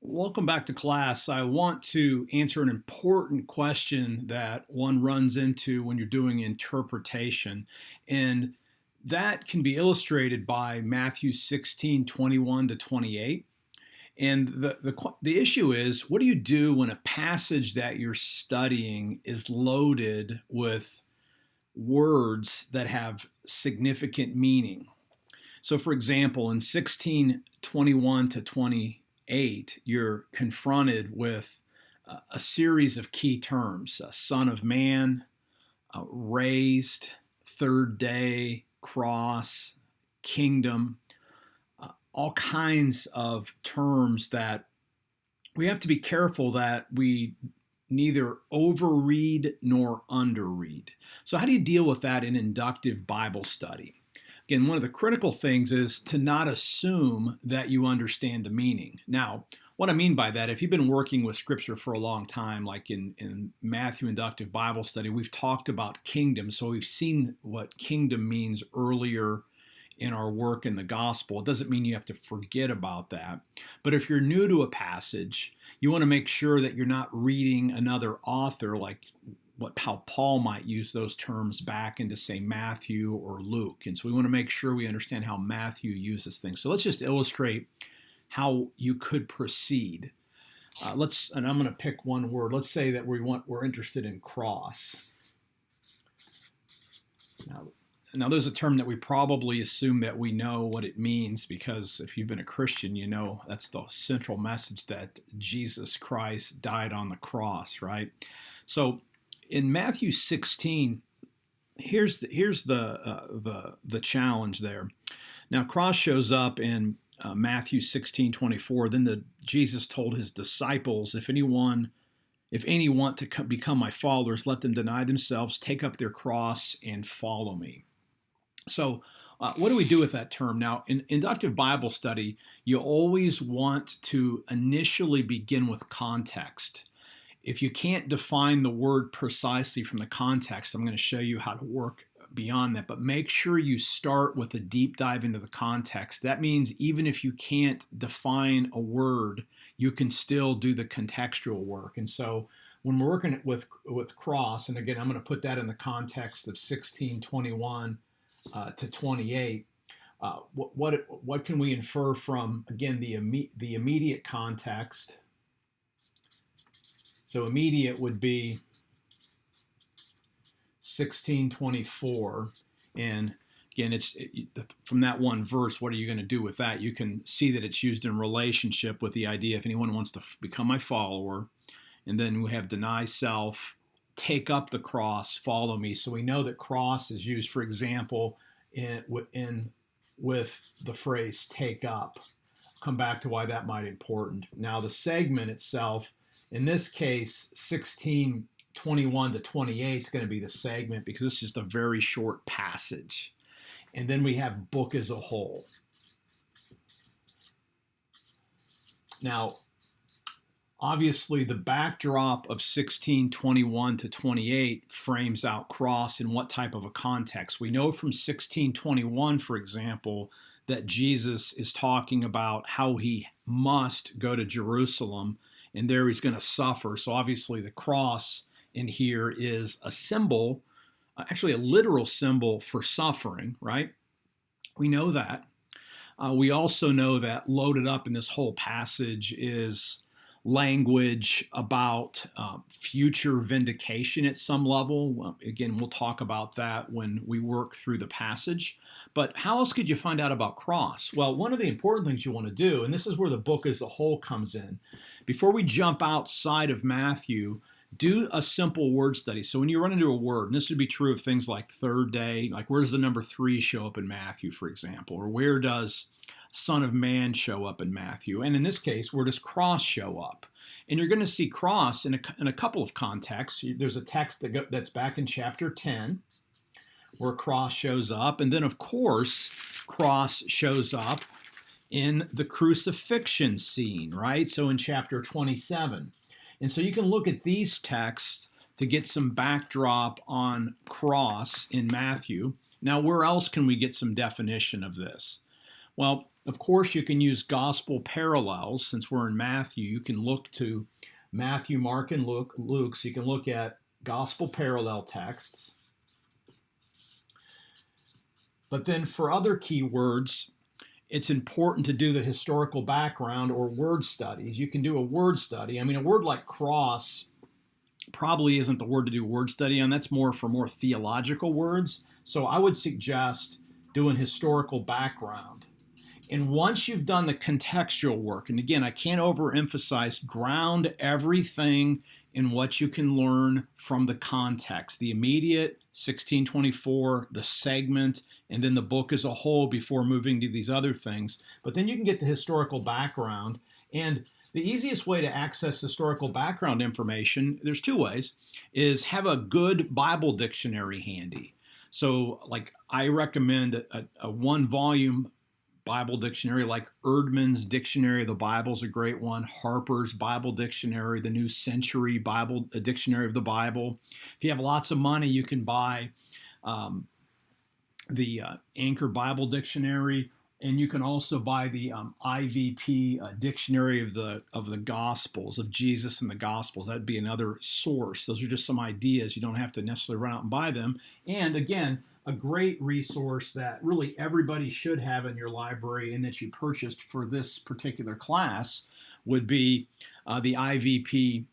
Welcome back to class. I want to answer an important question that one runs into when you're doing interpretation. And that can be illustrated by Matthew 16:21 to 28. And the issue is, what do you do when a passage that you're studying is loaded with words that have significant meaning? So, for example, in 16:21 to 28, you're confronted with a series of key terms: Son of Man, raised, third day, cross, kingdom, all kinds of terms that we have to be careful that we neither overread nor underread. So, how do you deal with that in inductive Bible study? Again, one of the critical things is to not assume that you understand the meaning. Now, what I mean by that, if you've been working with Scripture for a long time, like in Matthew Inductive Bible Study, we've talked about kingdom. So we've seen what kingdom means earlier in our work in the gospel. It doesn't mean you have to forget about that. But if you're new to a passage, you want to make sure that you're not reading another author, like how Paul might use those terms back into, say, Matthew or Luke. And so we want to make sure we understand how Matthew uses things. So let's just illustrate how you could proceed. And I'm going to pick one word. Let's say that we're interested in cross. Now there's a term that we probably assume that we know what it means, because if you've been a Christian, you know that's the central message, that Jesus Christ died on the cross, right? So in Matthew 16, here's the challenge there. Now, cross shows up in Matthew 16:24. Then Jesus told his disciples, if any want to become my followers, let them deny themselves, take up their cross, and follow me. So what do we do with that term? Now, in inductive Bible study, you always want to initially begin with context. If you can't define the word precisely from the context, I'm going to show you how to work beyond that. But make sure you start with a deep dive into the context. That means even if you can't define a word, you can still do the contextual work. And so when we're working with cross, and again, I'm going to put that in the context of 16:21 to 28, what can we infer from, again, the immediate context? So immediate would be 16:24, and again, from that one verse. What are you going to do with that? You can see that it's used in relationship with the idea, if anyone wants to become my follower, and then we have deny self, take up the cross, follow me. So we know that cross is used, for example, with the phrase take up. I'll come back to why that might be important. Now the segment itself, in this case, 16:21 to 28 is going to be the segment, because it's just a very short passage. And then we have book as a whole. Now, obviously, the backdrop of 16:21 to 28 frames out cross in what type of a context. We know from 16:21, for example, that Jesus is talking about how he must go to Jerusalem, and there he's going to suffer. So obviously the cross in here is a symbol, actually a literal symbol for suffering, right? We know that. We also know that loaded up in this whole passage is language about future vindication at some level. Again, we'll talk about that when we work through the passage. But how else could you find out about cross? Well, one of the important things you want to do, and this is where the book as a whole comes in, before we jump outside of Matthew, do a simple word study. So when you run into a word, and this would be true of things like third day, like where does the number 3 show up in Matthew, for example, or where does Son of Man show up in Matthew? And in this case, where does cross show up? And you're going to see cross in a couple of contexts. There's a text that's back in chapter 10 where cross shows up. And then, of course, cross shows up in the crucifixion scene, right? So in chapter 27. And so you can look at these texts to get some backdrop on cross in Matthew. Now, where else can we get some definition of this? Well, Of course, you can use gospel parallels. Since we're in Matthew, you can look to Matthew, Mark, and Luke, so you can look at gospel parallel texts. But then for other keywords, it's important to do the historical background or word studies. You can do a word study. I mean, a word like cross probably isn't the word to do word study on. That's more for more theological words. So I would suggest doing historical background. And once you've done the contextual work, and again, I can't overemphasize, ground everything in what you can learn from the context, the immediate, 1624, the segment, and then the book as a whole before moving to these other things. But then you can get the historical background. And the easiest way to access historical background information, there's two ways, is have a good Bible dictionary handy. So like I recommend a one-volume Bible dictionary like Erdman's Dictionary of the Bible is a great one. Harper's Bible Dictionary, the New Century Bible Dictionary of the Bible. If you have lots of money, you can buy the Anchor Bible Dictionary, and you can also buy the IVP Dictionary of the Gospels, of Jesus and the Gospels. That'd be another source. Those are just some ideas. You don't have to necessarily run out and buy them. And again, a great resource that really everybody should have in your library and that you purchased for this particular class would be the IVP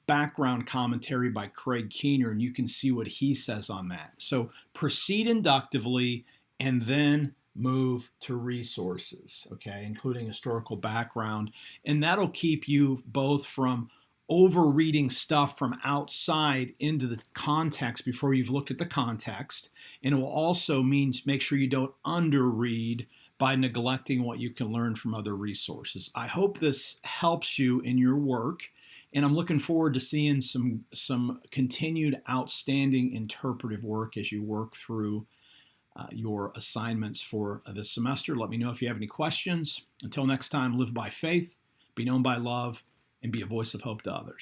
background commentary by Craig Keener, and you can see what he says on that. So proceed inductively and then move to resources, okay, including historical background. And that'll keep you both from over-reading stuff from outside into the context before you've looked at the context. And it will also mean make sure you don't under-read by neglecting what you can learn from other resources. I hope this helps you in your work, and I'm looking forward to seeing some continued outstanding interpretive work as you work through your assignments for this semester. Let me know if you have any questions. Until next time, live by faith, be known by love, and be a voice of hope to others.